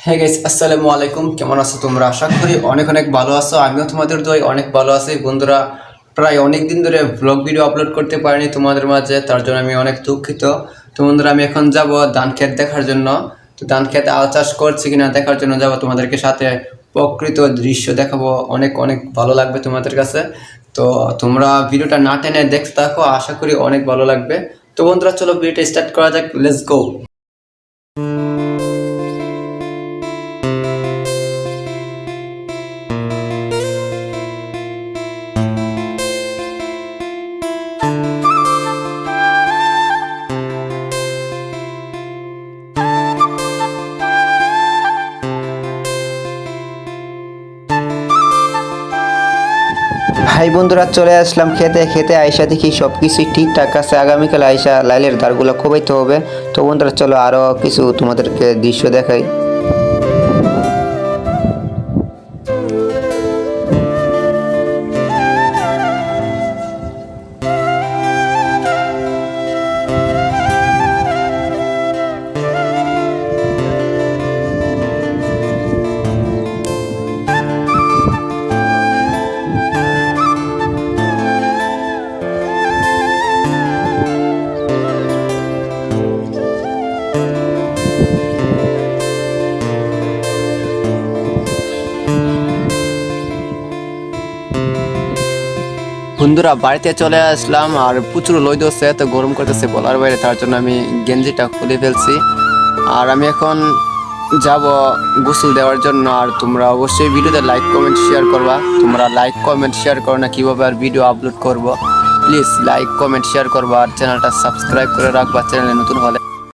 হ্যাঁ গাইস, আসসালামু আলাইকুম। কেমন আছো তোমরা? আশা করি অনেক অনেক ভালো আছো। আমিও তোমাদের দোয়ায় অনেক ভালো আছি। বন্ধুরা, প্রায় অনেক দিন ধরে ব্লগ ভিডিও আপলোড করতে পারিনি তোমাদের মাঝে, তার জন্য আমি অনেক দুঃখিত। তো বন্ধুরা, আমি এখন যাব ধান ক্ষেত দেখার জন্য। তো ধান ক্ষেতে আল চাষ করছি কিনা দেখার জন্য যাব, তোমাদেরকে সাথে প্রকৃত দৃশ্য দেখাবো। অনেক অনেক ভালো লাগবে তোমাদের কাছে। তো তোমরা ভিডিওটা না টেনে দেখতে থাকো, আশা করি অনেক ভালো লাগবে। তো বন্ধুরা, চলো ভিডিওটা স্টার্ট করা যাক। Let's go. হাই বন্ধুরা, চলে আসলাম খেতে। খেতে আইসা দেখি সব কিছুই ঠিকঠাক আছে। আগামীকাল আইসা লাইলের ধারগুলো খোবাইতে হবে। তো বন্ধুরা, চলো আরও কিছু তোমাদেরকে দৃশ্য দেখাই। বন্ধুরা, বাড়িতে চলে আসলাম আর প্রচুর লোদ হচ্ছে, তো গরম করতেছে বলার বাইরে। তার জন্য আমি গেঞ্জিটা খুলে ফেলছি আর আমি এখন যাব গোসল দেওয়ার জন্য। আর তোমরা অবশ্যই ভিডিওতে লাইক কমেন্ট শেয়ার করবা। তোমরা লাইক কমেন্ট শেয়ার করো না কিভাবে আর ভিডিও আপলোড করব। প্লিজ লাইক কমেন্ট শেয়ার করবা আর চ্যানেলটা সাবস্ক্রাইব করে রাখবা চ্যানেলে নতুন হলে।